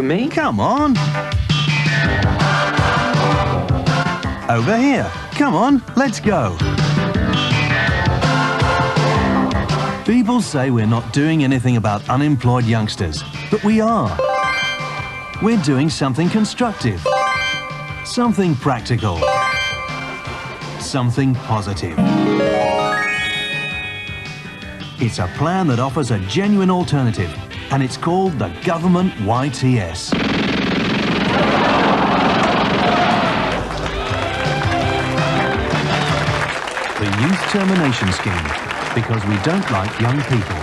For me? Come on. Over here. Come on, let's go. People say we're not doing anything about unemployed youngsters, but we are. We're doing something constructive, something practical, something positive. It's a plan that offers a genuine alternative, and it's called the Government YTS. The Youth Termination Scheme, because we don't like young people.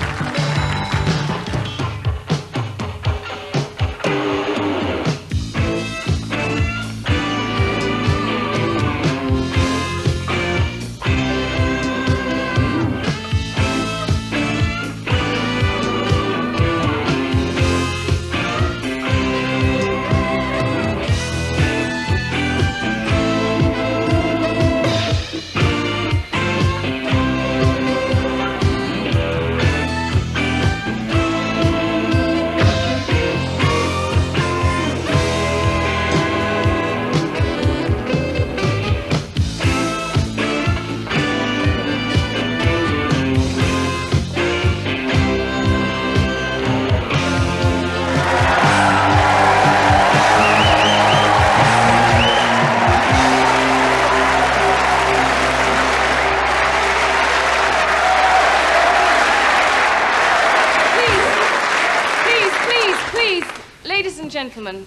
Gentlemen,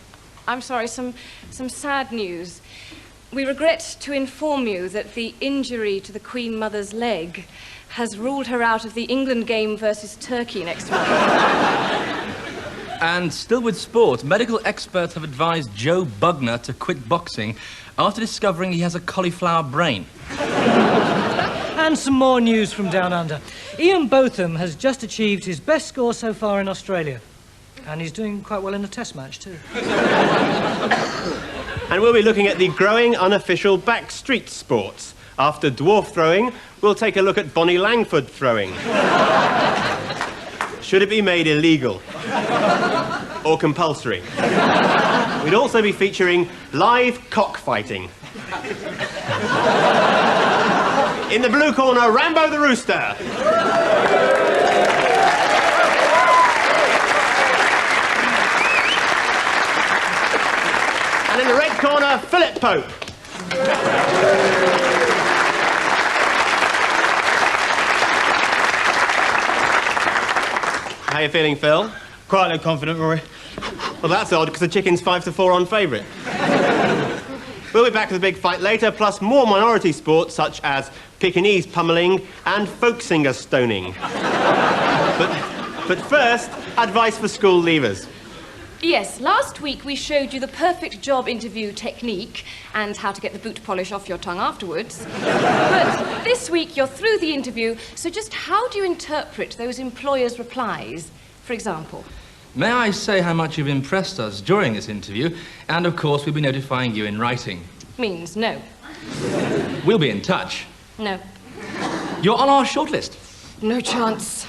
I'm sorry, some sad news. We regret to inform you that the injury to the Queen Mother's leg has ruled her out of the England game versus Turkey next month. And still with sport, medical experts have advised Joe Bugner to quit boxing after discovering he has a cauliflower brain. And some more news from down under. Ian Botham has just achieved his best score so far in Australia. And he's doing quite well in a test match, too. And we'll be looking at the growing unofficial backstreet sports. After dwarf throwing, we'll take a look at Bonnie Langford throwing. Should it be made illegal? Or compulsory? We'd also be featuring live cockfighting. In the blue corner, Rambo the Rooster. And in the red corner, Philip Pope. How are you feeling, Phil? Quietly confident, Rory. Well, that's odd, because the chicken's 5-4 on favourite. We'll be back with a big fight later, plus more minority sports, such as Pekingese pummelling and folk singer stoning. But first, advice for school leavers. Yes, last week we showed you the perfect job interview technique and how to get the boot polish off your tongue afterwards. But this week you're through the interview, so just how do you interpret those employers' replies, for example? May I say how much you've impressed us during this interview, and of course we'll be notifying you in writing. Means no. We'll be in touch. No. You're on our shortlist. No chance.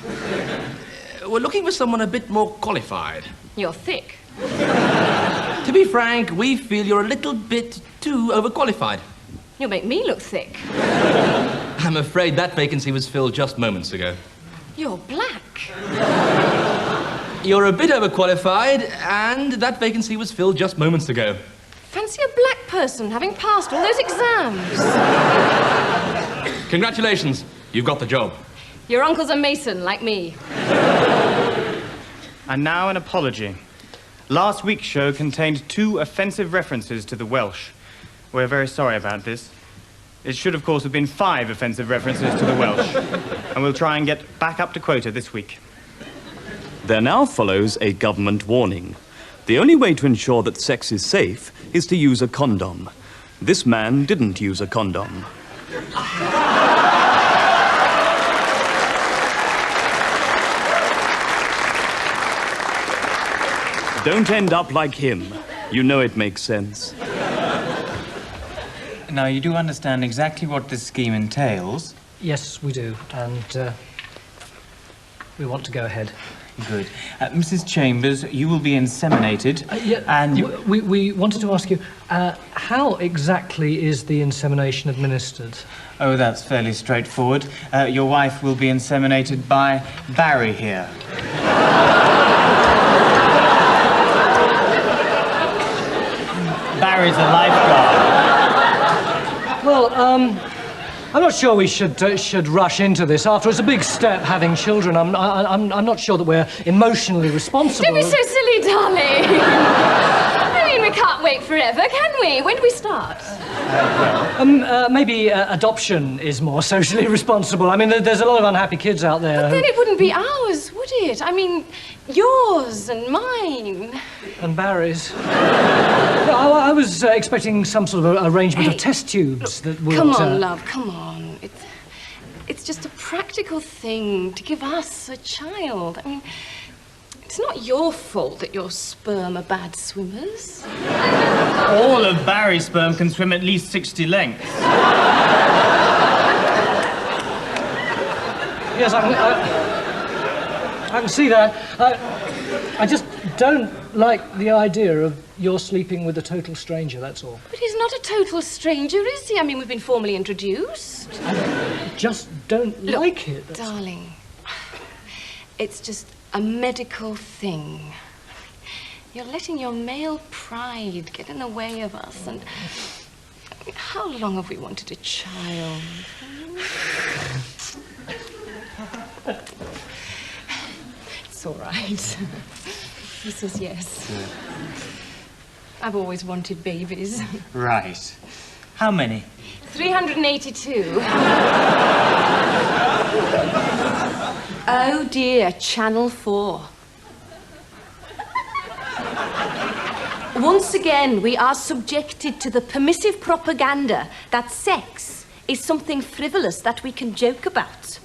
We're looking for someone a bit more qualified. You're thick. To be frank, we feel you're a little bit too overqualified. You'll make me look thick. I'm afraid that vacancy was filled just moments ago. You're black. You're a bit overqualified, and that vacancy was filled just moments ago. Fancy a black person having passed all those exams. Congratulations, you've got the job. Your uncle's a mason, like me. And now an apology. Last week's show contained 2 offensive references to the Welsh. We're very sorry about this. It should, of course, have been 5 offensive references to the Welsh. And we'll try and get back up to quota this week. There now follows a government warning. The only way to ensure that sex is safe is to use a condom. This man didn't use a condom. Don't end up like him. You know it makes sense. Now, you do understand exactly what this scheme entails. Yes, we do, and we want to go ahead. Good. Mrs. Chambers, you will be inseminated, and... We wanted to ask you, how exactly is the insemination administered? Oh, that's fairly straightforward. Your wife will be inseminated by Barry here. Barry's a lifeguard. Well, I'm not sure we should rush into this. After it's a big step having children. I'm not sure that we're emotionally responsible. Don't be so silly, darling. I mean, we can't wait forever, can we? When do we start? Maybe adoption is more socially responsible. I mean, there's a lot of unhappy kids out there. But then it wouldn't be ours, would it? I mean, yours and mine. And Barry's. I was expecting some sort of arrangement of test tubes that would... Come on, love, come on. It's just a practical thing to give us a child. I mean, it's not your fault that your sperm are bad swimmers. All of Barry's sperm can swim at least 60 lengths. Yes, I can see that. I just don't like the idea of your sleeping with a total stranger, that's all. But he's not a total stranger, is he? I mean, we've been formally introduced. I just don't like it. Darling, it's just a medical thing. You're letting your male pride get in the way of us, and how long have we wanted a child? It's all right. He says yes. I've always wanted babies. Right. How many? 382. Oh dear, Channel 4. Once again, we are subjected to the permissive propaganda that sex is something frivolous that we can joke about.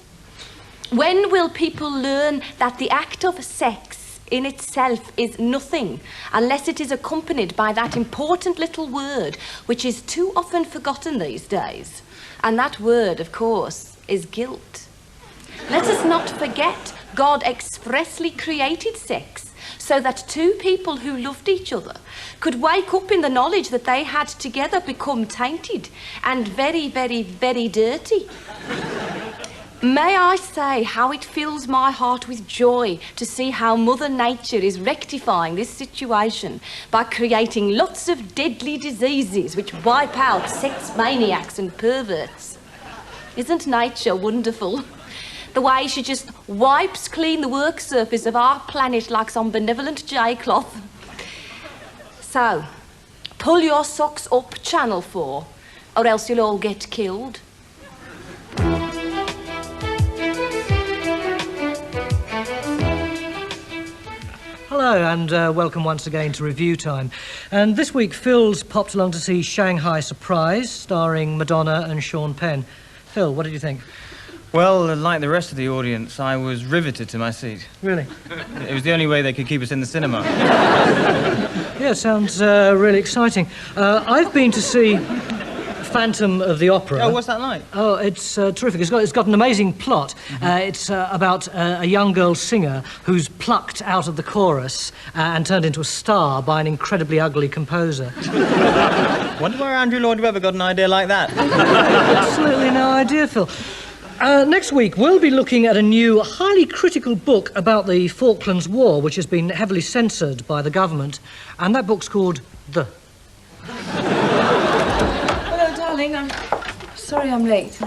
When will people learn that the act of sex in itself is nothing unless it is accompanied by that important little word which is too often forgotten these days? And that word, of course, is guilt. Let us not forget God expressly created sex so that two people who loved each other could wake up in the knowledge that they had together become tainted and very, very, very dirty. May I say how it fills my heart with joy to see how Mother Nature is rectifying this situation by creating lots of deadly diseases which wipe out sex maniacs and perverts. Isn't nature wonderful? The way she just wipes clean the work surface of our planet like some benevolent J-cloth. So, pull your socks up, Channel 4, or else you'll all get killed. Hello, and welcome once again to Review Time. And this week, Phil's popped along to see Shanghai Surprise, starring Madonna and Sean Penn. Phil, what did you think? Well, like the rest of the audience, I was riveted to my seat. Really? It was the only way they could keep us in the cinema. Yeah, sounds really exciting. I've been to see Phantom of the Opera. Oh, what's that like? Oh, it's terrific. It's got an amazing plot. It's about a young girl singer who's plucked out of the chorus and turned into a star by an incredibly ugly composer. Wonder where Andrew Lloyd Webber got an idea like that. Absolutely no idea, Phil. Next week, we'll be looking at a new, highly critical book about the Falklands War, which has been heavily censored by the government, and that book's called The. Hello, darling. I'm sorry I'm late.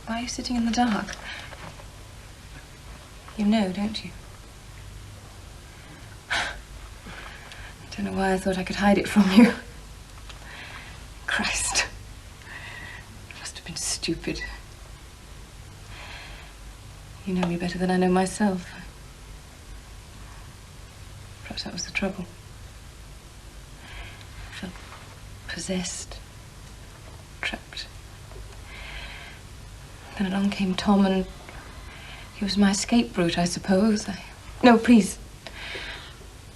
Why are you sitting in the dark? You know, don't you? I don't know why I thought I could hide it from you. Christ. I must have been stupid. You know me better than I know myself. Perhaps that was the trouble. I felt possessed, trapped. Then along came Tom, and he was my escape route, I suppose. No, please.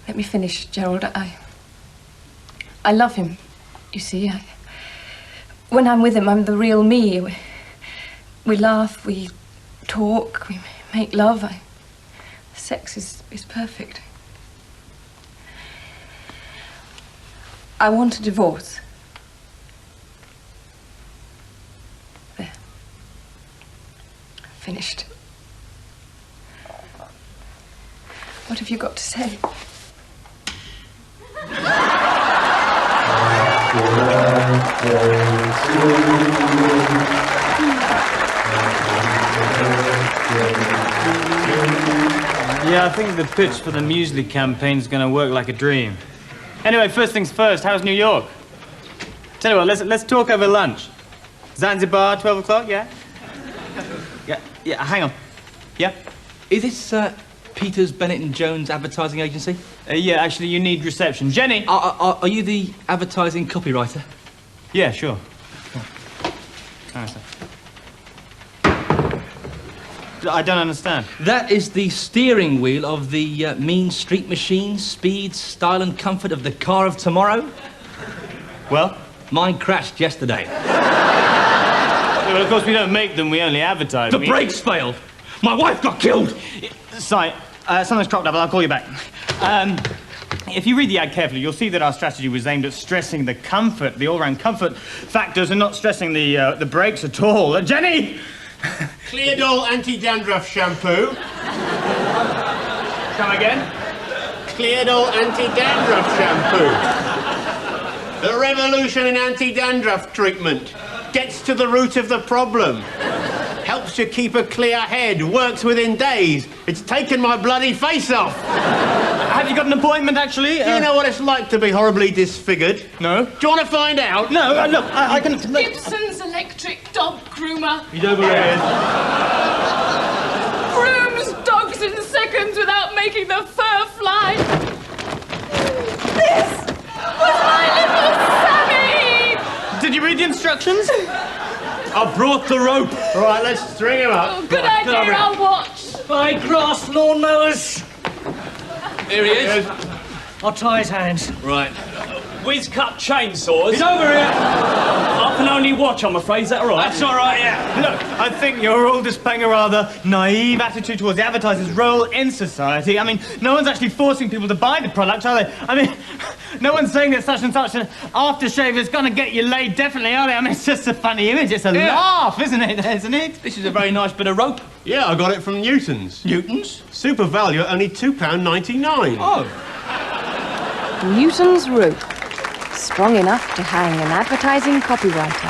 Let me finish, Gerald. I love him, you see. When I'm with him, I'm the real me. We laugh, we talk, we make love. Sex is perfect. I want a divorce. There. Finished. What have you got to say? Yeah, I think the pitch for the muesli campaign's gonna work like a dream. Anyway, first things first, how's New York? Tell you what, let's talk over lunch. Zanzibar, 12 o'clock, yeah? Yeah, hang on. Yeah? Is this, Peters, Bennett and Jones advertising agency? Yeah, actually, you need reception. Jenny! Are you the advertising copywriter? Yeah, sure. I don't understand. That is the steering wheel of the mean street machine, speed, style and comfort of the car of tomorrow. Well? Mine crashed yesterday. Well, of course, we don't make them, we only advertise. The brakes failed. My wife got killed. Sorry, something's cropped up, I'll call you back. If you read the ad carefully, you'll see that our strategy was aimed at stressing the comfort, the all-round comfort factors, and not stressing the brakes at all. Jenny! Cleardol anti-dandruff shampoo. Come again? Cleardol anti-dandruff shampoo. The revolution in anti-dandruff treatment. Gets to the root of the problem. Helps you keep a clear head. Works within days. It's taken my bloody face off. Have you got an appointment, actually? Do you know what it's like to be horribly disfigured? No. Do you want to find out? No, look, I can... Gibson's electric dog groomer. You don't believe it? Grooms dogs in seconds without making the fur fly. This was my little Sammy! Did you read the instructions? I brought the rope. Right, let's string him up. Oh, good idea, I'll watch. By grass lawnmowers. Here he is. I'll tie his hands. Right. Whiz-cut chainsaws. He's over here. I can only watch, I'm afraid. Is that all right? That's all right, yeah. Look, I think you're all displaying a rather naive attitude towards the advertiser's role in society. I mean, no one's actually forcing people to buy the product, are they? I mean, no one's saying that such and such an aftershave is going to get you laid, definitely, are they? I mean, it's just a funny image. It's a laugh, isn't it? Isn't it? This is a very nice bit of rope. Yeah, I got it from Newton's. Newton's? Super value at only £2.99. Oh. Newton's rope. Strong enough to hang an advertising copywriter.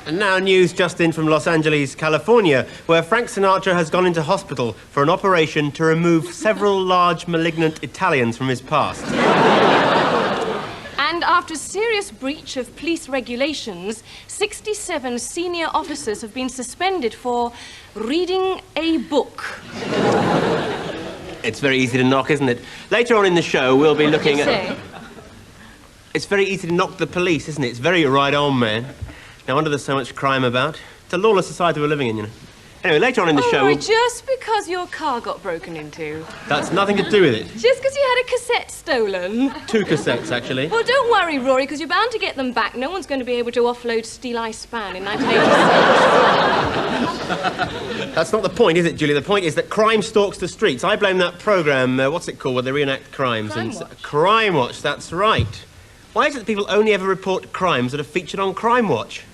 And now news just in from Los Angeles, California, where Frank Sinatra has gone into hospital for an operation to remove several large malignant Italians from his past. And after serious breach of police regulations, 67 senior officers have been suspended for reading a book. It's very easy to knock, isn't it? Later on in the show, we'll be looking at... It's very easy to knock the police, isn't it? It's very right on, man. No wonder there's so much crime about. It's a lawless society we're living in, you know. Anyway, later on in the show... Rory, just because your car got broken into. That's nothing to do with it. Just because you had a cassette stolen. 2 cassettes, actually. Well, don't worry, Rory, because you're bound to get them back. No one's going to be able to offload Steel Eye Span in 1986. That's not the point, is it, Julia? The point is that crime stalks the streets. I blame that programme, what's it called, where they reenact crimes? Crime Watch. Crime Watch, that's right. Why is it that people only ever report crimes that are featured on Crime Watch?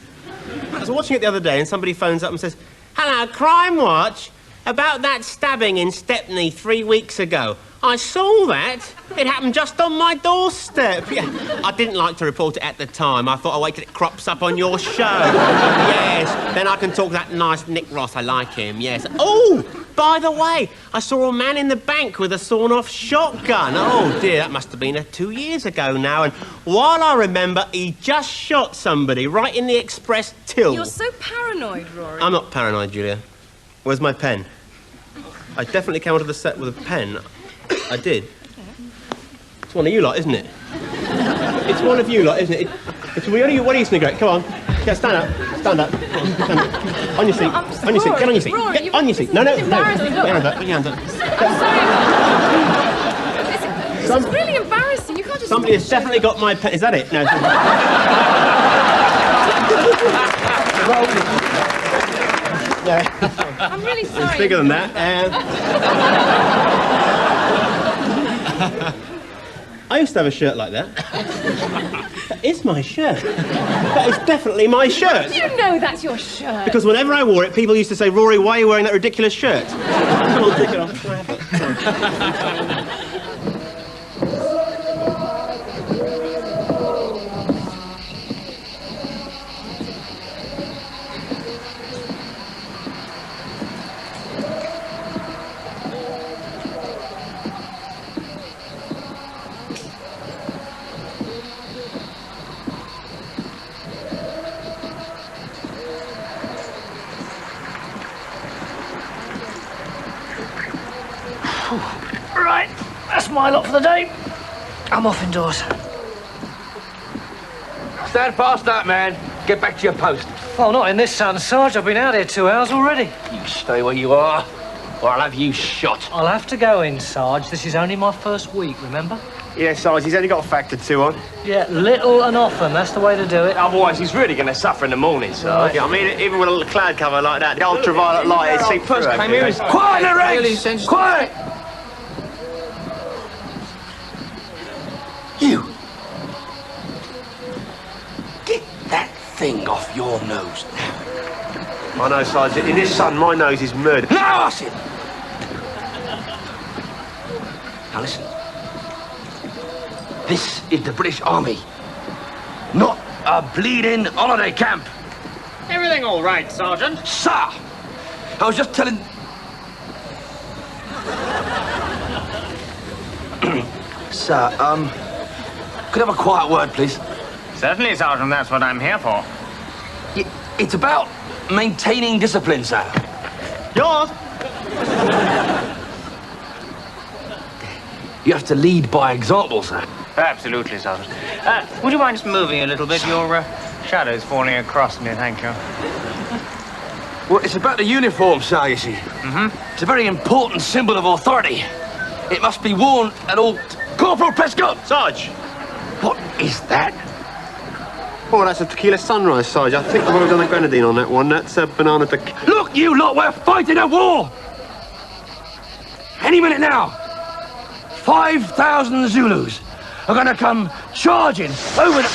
I was watching it the other day and somebody phones up and says, "Hello, Crime Watch. About that stabbing in Stepney 3 weeks ago. I saw that. It happened just on my doorstep." Yeah. I didn't like to report it at the time. I thought I'll wait till it crops up on your show. Yes, then I can talk that nice Nick Ross. I like him, yes. Oh, by the way, I saw a man in the bank with a sawn-off shotgun. Oh, dear, that must have been 2 years ago now. And while I remember, he just shot somebody right in the express till. You're so paranoid, Rory. I'm not paranoid, Julia. Where's my pen? I definitely came onto the set with a pen. I did. It's one of you lot, isn't it? It's one of you lot, isn't it? It's what are you sniggering? Come on. Yeah, stand up. Stand up. Stand up. On your seat. On your seat. Get on your seat. Rory, Get on your seat. No. Put your hands up. Put your hands up. This is really embarrassing. You can't just... Somebody has definitely got my pen. Is that it? No. I'm really sorry. It's bigger than that. I used to have a shirt like that. That is my shirt. That is definitely my shirt. You know that's your shirt. Because whenever I wore it, people used to say, Rory, why are you wearing that ridiculous shirt? Come on, take it off. Can I have it? Right, that's my lot for the day. I'm off indoors. Stand fast up, man. Get back to your post. Oh, not in this sun, Sarge. I've been out here 2 hours already. You stay where you are, or I'll have you shot. I'll have to go in, Sarge. This is only my first week, remember? Yeah, Sarge, he's only got a factor 2 on. Yeah, little and often. That's the way to do it. Otherwise, he's really going to suffer in the morning, Sarge. Yeah, I mean, even with a little cloud cover like that, the ultraviolet light is seeped through. Quiet, Rex! Quiet! You! Get that thing off your nose now. I know, Sarge. In this sun, my nose is murder. Now, Arsene! Now, listen. This is the British Army, not a bleeding holiday camp. Everything all right, Sergeant? Sir! I was just telling... Sir, could I have a quiet word, please? Certainly, Sergeant, that's what I'm here for. It's about maintaining discipline, sir. Yours? You have to lead by example, sir. Absolutely, Sergeant. Would you mind just moving a little bit? Your shadow's falling across me, thank you. Well, it's about the uniform, sir, you see. It's a very important symbol of authority. It must be worn at all... Corporal Prescott! Sarge! What is that? Oh, that's a tequila sunrise, Sarge. I think I've already done a grenadine on that one. That's a banana tequila. Look, you lot, we're fighting a war! Any minute now, 5,000 Zulus are gonna come charging over the...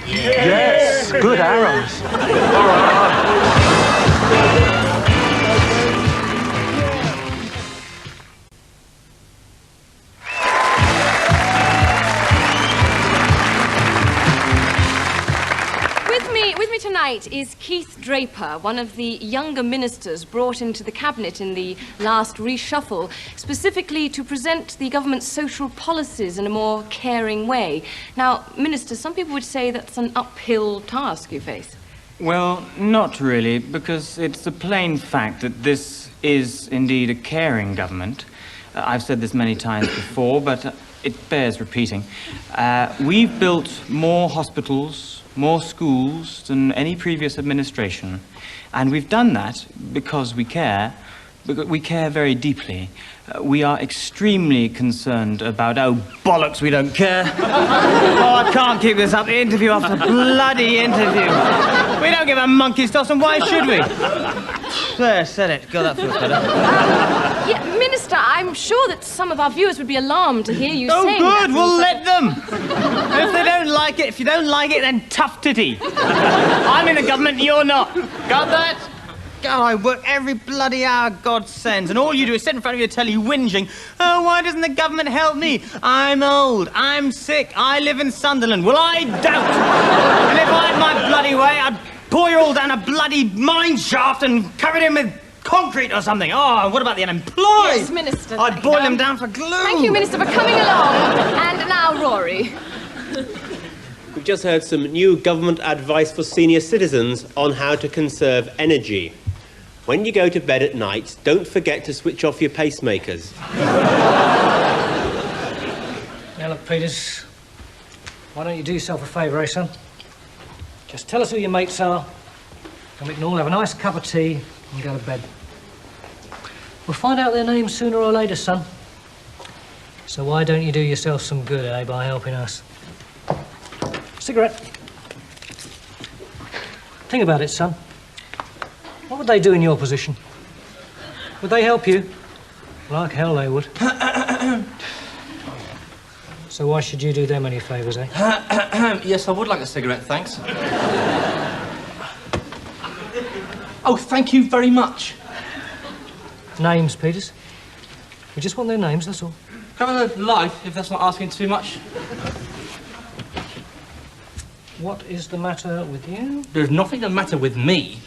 Yes, good arrows. With me tonight is Keith Draper, one of the younger ministers brought into the cabinet in the last reshuffle, specifically to present the government's social policies in a more caring way. Now, Minister, some people would say that's an uphill task you face. Well, not really, because it's a plain fact that this is indeed a caring government. I've said this many times before, but it bears repeating. We've built more hospitals, more schools than any previous administration. And we've done that because we care very deeply. We are extremely concerned about... Oh, bollocks, we don't care. Oh, I can't keep this up. Interview after bloody interview. We don't give a monkey's toss, and why should we? There, said it. God, that feels better. Yeah, Minister, I'm sure that some of our viewers would be alarmed to hear you saying Oh, that. good, we'll let them. If they don't like it, if you don't like it, then tough titty. I'm in the government, you're not. Got that? God, I work every bloody hour God sends, and all you do is sit in front of your telly whinging, oh, why doesn't the government help me? I'm old, I'm sick, I live in Sunderland. Well, I don't. And if I had my bloody way, I'd pour you all down a bloody mine shaft and cover it in with concrete or something. Oh, and what about the unemployed? Yes, Minister. I'd boil them down for glue. Thank you, Minister, for coming along. And now, Rory. We've just heard some new government advice for senior citizens on how to conserve energy. When you go to bed at night, don't forget to switch off your pacemakers. Now, look, Peters, why don't you do yourself a favour, eh, son? Just tell us who your mates are, and we can all have a nice cup of tea and go to bed. We'll find out their names sooner or later, son. So why don't you do yourself some good, eh, by helping us? Cigarette. Think about it, son. What would they do in your position? Would they help you? Like hell they would. So why should you do them any favours, eh? Yes, I would like a cigarette, thanks. Oh, thank you very much. Names, Peters. We just want their names, that's all. Have a life, if that's not asking too much. What is the matter with you? There's nothing the matter with me.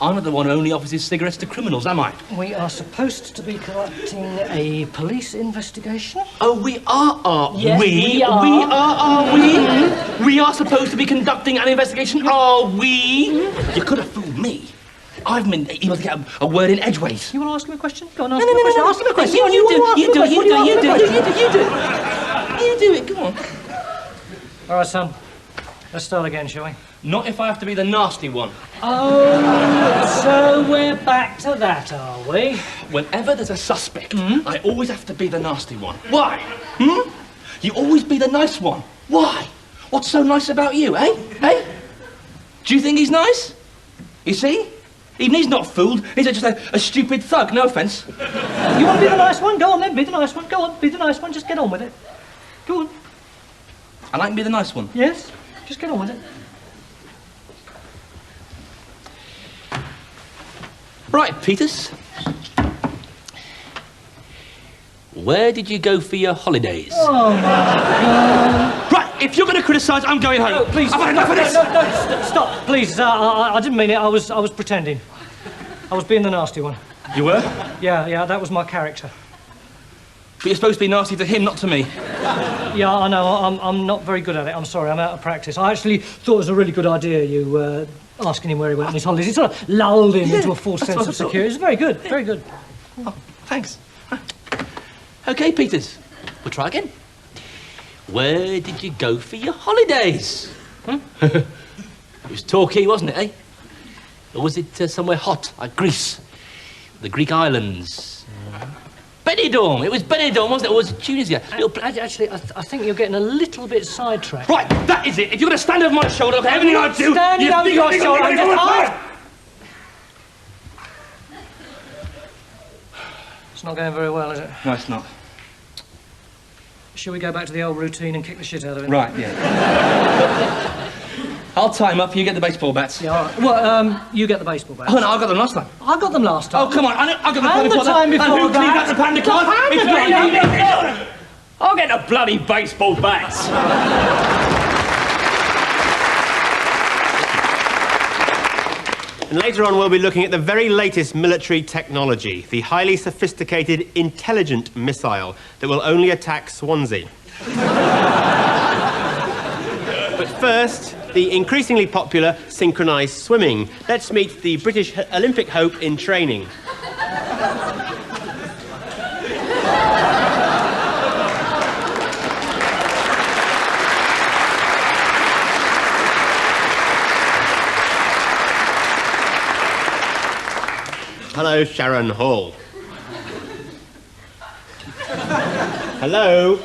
I'm not the one who only offers his cigarettes to criminals, am I? We are supposed to be conducting a police investigation. Oh, we are Yes, we are. Are we? We are supposed to be conducting an investigation, are we? You could have fooled me. I've been able to get a word in edgeways. You want to ask him a question? Go on, ask him a question. Ask him a question. You do it, go on. All right, son. Let's start again, shall we? Not if I have to be the nasty one. Oh, so we're back to that, are we? Whenever there's a suspect, I always have to be the nasty one. Why? You always be the nice one. Why? What's so nice about you, eh? Eh? Do you think he's nice? You see? Even he's not fooled. He's just a stupid thug, no offence. You want to be the nice one? Go on then, be the nice one. Go on, be the nice one. Just get on with it. Go on. I like to be the nice one. Yes? Just get on with it. Right, Peters. Where did you go for your holidays? Oh, my God. Right, if you're going to criticise, I'm going home. No, please. I've had enough of this. No, stop, please. I didn't mean it. I was pretending. I was being the nasty one. You were? Yeah, that was my character. But you're supposed to be nasty to him, not to me. Yeah, I know. I'm not very good at it. I'm sorry. I'm out of practice. I actually thought it was a really good idea, you asking him where he went on his holidays. It sort of lulled him into a false sense of security. It's very good, very good. Oh, thanks. OK, Peters. We'll try again. Where did you go for your holidays? It was Torquay, wasn't it, eh? Or was it somewhere hot, like Greece? The Greek islands? Benidorm! It was Benidorm, wasn't it? Or was it Tunisia? Actually, I think you're getting a little bit sidetracked. Right, that is it. If you're going to stand over my shoulder, look at everything I do... Standing over your shoulder, It's not going very well, is it? No, it's not. Shall we go back to the old routine and kick the shit out of it? Right, yeah. I'll tie him up, you get the baseball bats. Yeah, all right. Well, you get the baseball bats. Oh, no, I got them last time. I got them last time. Oh, come on, I got the And the time before and who cleaned that. up the panda card? It's not you. I'll get the bloody baseball bats. And later on, we'll be looking at the very latest military technology, the highly sophisticated intelligent missile that will only attack Swansea. But first, the increasingly popular synchronised swimming. Let's meet the British Olympic hope in training. Hello, Sharon Hall. Hello.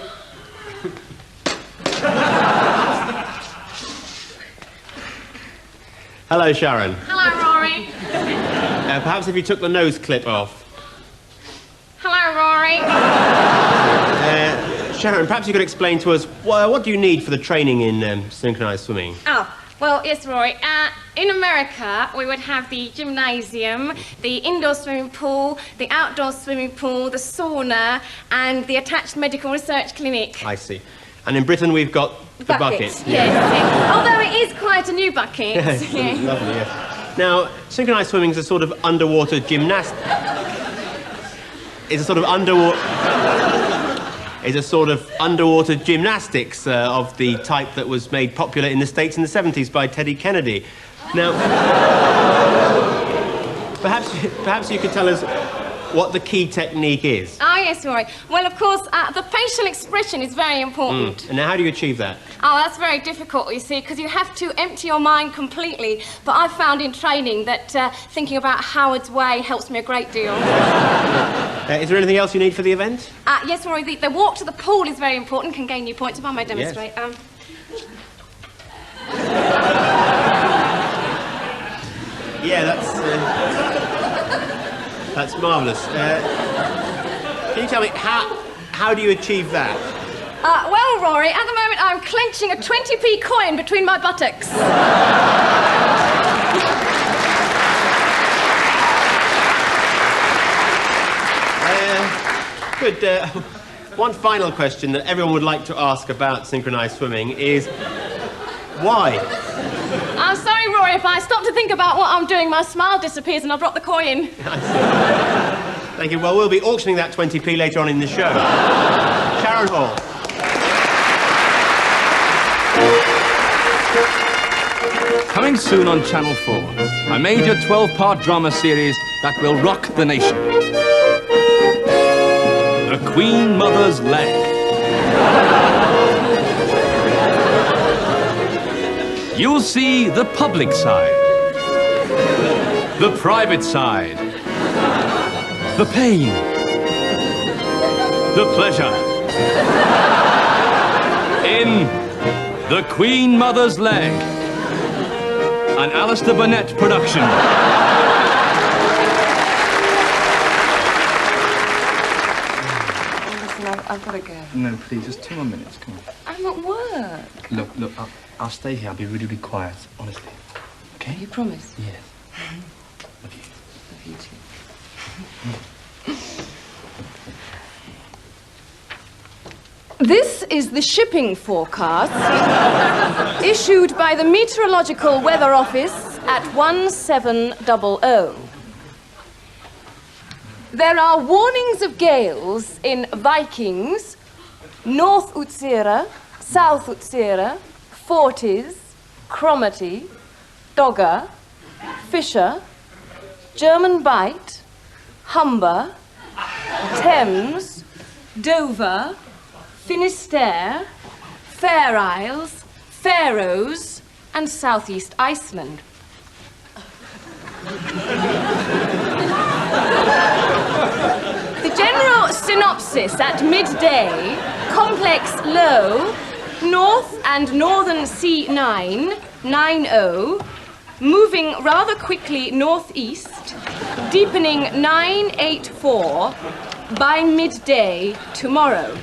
Hello, Sharon. Hello, Rory. Perhaps if you took the nose clip off. Hello, Rory. Sharon, perhaps you could explain to us what do you need for the training in synchronised swimming? Oh, well, yes, Rory. In America, we would have the gymnasium, the indoor swimming pool, the outdoor swimming pool, the sauna, and the attached medical research clinic. I see. And in Britain, we've got the bucket. Yes. Although it is quite a new bucket. Yes, it's lovely, yes. Now, synchronised swimming is a sort of underwater gymnastic. It's a sort of underwater gymnastics of the type that was made popular in the States in the 70s by Teddy Kennedy. Now, perhaps you could tell us what the key technique is. Oh, yes, Rory. Well, of course, the facial expression is very important. And now, how do you achieve that? Oh, that's very difficult, you see, because you have to empty your mind completely. But I've found in training that thinking about Howard's Way helps me a great deal. Is there anything else you need for the event? Yes, Rory, the walk to the pool is very important, can gain you points if I may demonstrate. Yes. Yeah, that's marvellous. Can you tell me, how do you achieve that? Well, Rory, at the moment I'm clenching a 20p coin between my buttocks. Good. One final question that everyone would like to ask about synchronised swimming is, why? I'm sorry, Rory, if I stop to think about what I'm doing, my smile disappears and I'll drop the coin. Thank you. Well, we'll be auctioning that 20p later on in the show. Sharon Hall. Coming soon on Channel 4, a major 12-part drama series that will rock the nation. The Queen Mother's Leg. You'll see the public side, the private side, the pain, the pleasure. In The Queen Mother's Leg, an Alistair Burnett production. I've got to go. No, please, just 2 more minutes, come on. I'm at work. Look, I'll stay here. I'll be really, really quiet, honestly. Okay? You promise? Yes. Love you. Love you too. This is the shipping forecast issued by the Meteorological Weather Office at 1700. There are warnings of gales in Vikings, North Utsira, South Utsira, Forties, Cromarty, Dogger, Fisher, German Bight, Humber, Thames, Dover, Finisterre, Fair Isles, Faroes, and Southeast Iceland. The general synopsis at midday, complex low, north and northern sea 90, moving rather quickly northeast, deepening 984 by midday tomorrow.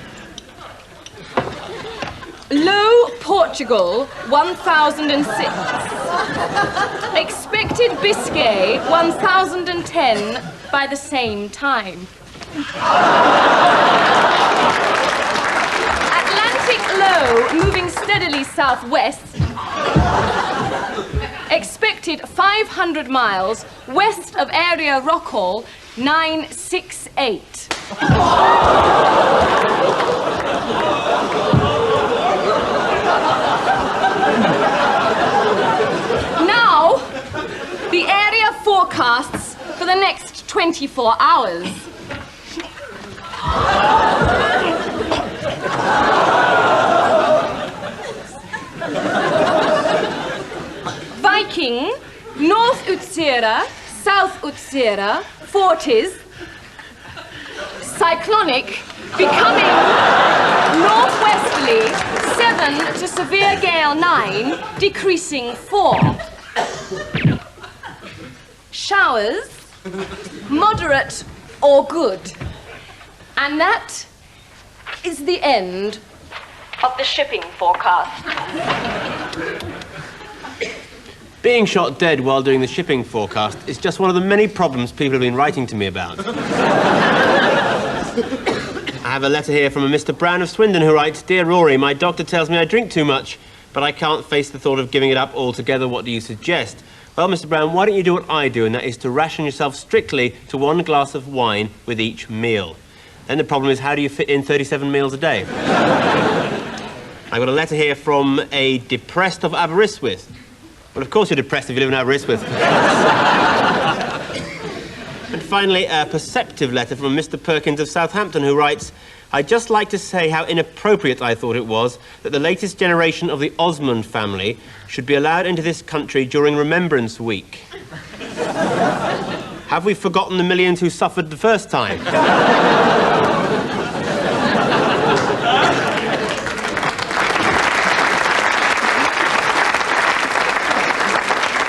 Low Portugal 1006. Expected Biscay 1010 by the same time. Atlantic low moving steadily southwest. Expected 500 miles west of area Rockall 968. Now, the area forecasts for the next 24 hours. Viking, North Utsira, South Utsira, Forties, cyclonic, becoming northwesterly, 7 to severe gale 9, decreasing 4. Showers, moderate or good. And that is the end of the shipping forecast. Being shot dead while doing the shipping forecast is just one of the many problems people have been writing to me about. I have a letter here from a Mr. Brown of Swindon who writes, "Dear Rory, my doctor tells me I drink too much, but I can't face the thought of giving it up altogether. What do you suggest?" Well, Mr. Brown, why don't you do what I do, and that is to ration yourself strictly to 1 glass of wine with each meal. Then the problem is, how do you fit in 37 meals a day? I've got a letter here from a depressed of Aberystwyth. Well, of course you're depressed if you live in Aberystwyth. And finally, a perceptive letter from Mr. Perkins of Southampton, who writes, "I'd just like to say how inappropriate I thought it was that the latest generation of the Osmond family should be allowed into this country during Remembrance Week. Have we forgotten the millions who suffered the first time?"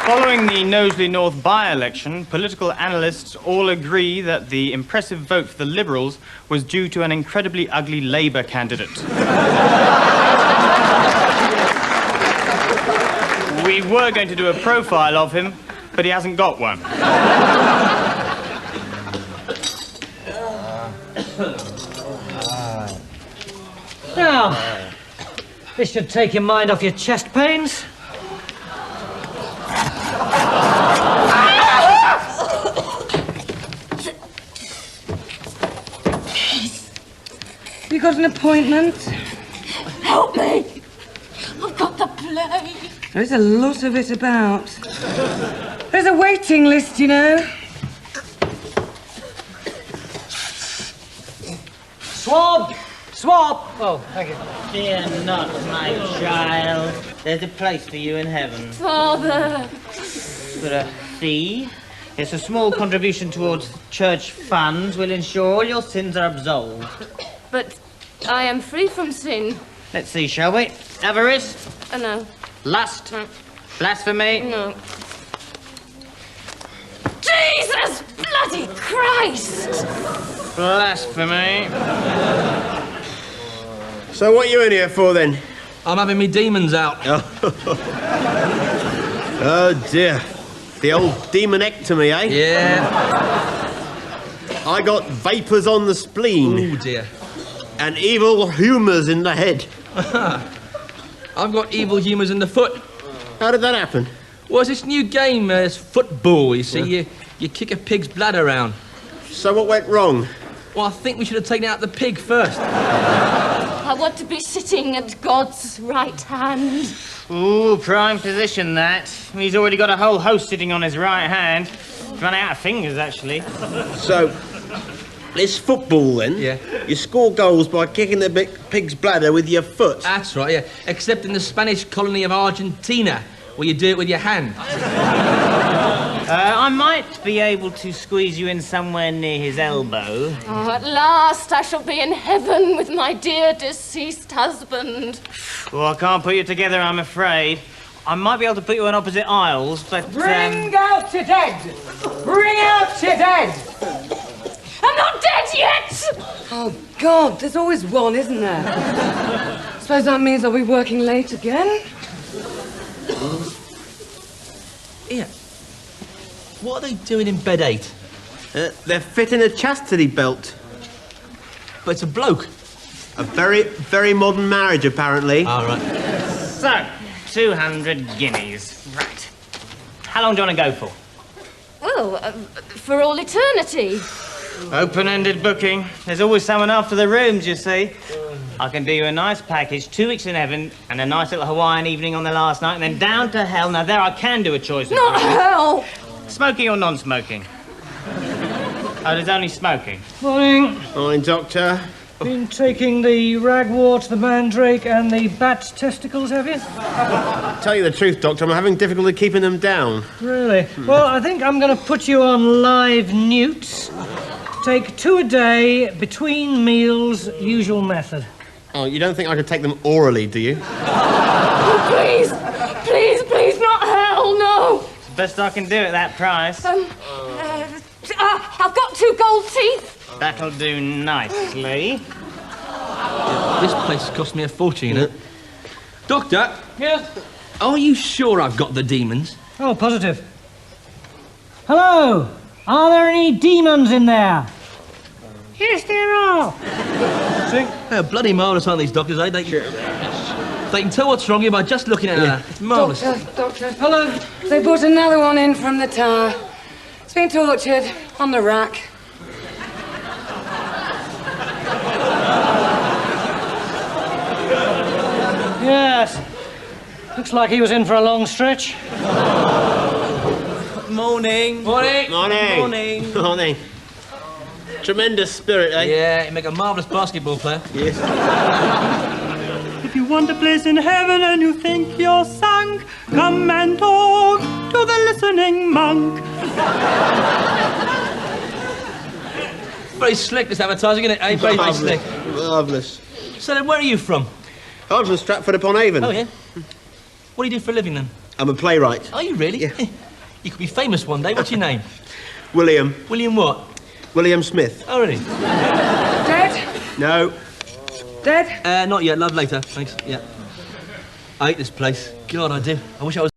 Following Following the Knowsley North by-election, political analysts all agree that the impressive vote for the Liberals was due to an incredibly ugly Labour candidate. We were going to do a profile of him, but he hasn't got one. Now, this should take your mind off your chest pains. You got an appointment? Help me! I've got the plague. There's a lot of it about. There's a waiting list, you know. Swab! Swab! Oh, thank you. Fear not, my child. There's a place for you in heaven. Father! For a fee? It's a small contribution towards church funds will ensure all your sins are absolved. But I am free from sin. Let's see, shall we? Avarice? No. Lust? No. Blasphemy? No. Jesus bloody Christ! Blasphemy. So what are you in here for, then? I'm having me demons out. Oh, dear. The old demonectomy, eh? Yeah. I got vapours on the spleen. Oh, dear. And evil humours in the head. I've got evil humours in the foot. How did that happen? Well, it's this new game, it's football, you see. You kick a pig's bladder around. So what went wrong? Well, I think we should have taken out the pig first. I want to be sitting at God's right hand. Ooh, prime position, that. He's already got a whole host sitting on his right hand. Run out of fingers, actually. So, it's football, then? Yeah. You score goals by kicking the pig's bladder with your foot? That's right, yeah. Except in the Spanish colony of Argentina, where you do it with your hand. I might be able to squeeze you in somewhere near his elbow. Oh, at last I shall be in heaven with my dear deceased husband. Well, I can't put you together, I'm afraid. I might be able to put you in opposite aisles, but... Bring out your dead! Bring out your dead! I'm not dead yet! Oh, God, there's always one, isn't there? Suppose that means I'll be working late again? Ian, what are they doing in bed 8? They're fitting a chastity belt. But it's a bloke. A very, very modern marriage, apparently. All right. So, 200 guineas. Right. How long do you want to go for? Well, for all eternity. Open-ended booking. There's always someone after the rooms, you see. I can do you a nice package, 2 weeks in heaven, and a nice little Hawaiian evening on the last night, and then down to hell. Now, there I can do a choice. Not hell! Smoking or non-smoking? Oh, there's only smoking. Morning. Morning, Doctor. Been taking the ragwort, the mandrake, and the bat testicles, have you? Tell you the truth, Doctor, I'm having difficulty keeping them down. Really? Well, I think I'm going to put you on live newts. Take 2 a day, between meals, usual method. Oh, you don't think I could take them orally, do you? Oh, please! Please, please, not hell, no! It's the best I can do at that price. I've got 2 gold teeth. That'll do nicely. This place cost me a fortune, eh? Doctor? Yes? Are you sure I've got the demons? Oh, positive. Hello? Are there any demons in there? Yes, there are. See? They're bloody marvellous, aren't these doctors, eh? They can tell what's wrong with you by just looking at her. It's marvellous. Doctor, hello. They brought another one in from the tower. It's been tortured on the rack. Yes. Looks like he was in for a long stretch. Morning. Morning. Morning. Morning. Morning. Tremendous spirit, eh? Yeah, you make a marvellous basketball player. Yes. If you want a place in heaven and you think you're sunk, come and talk to the listening monk. Very slick, this advertising, isn't it? Eh? Very, very slick. Marvellous. So then, where are you from? I'm from Stratford-upon-Avon. Oh, yeah? What do you do for a living, then? I'm a playwright. Are you really? Yeah. You could be famous one day. What's your name? William. William what? William Smith. Oh, really? Dead? No. Dead? Not yet. Love later. Thanks. Yeah. I hate this place. God, I do. I wish I was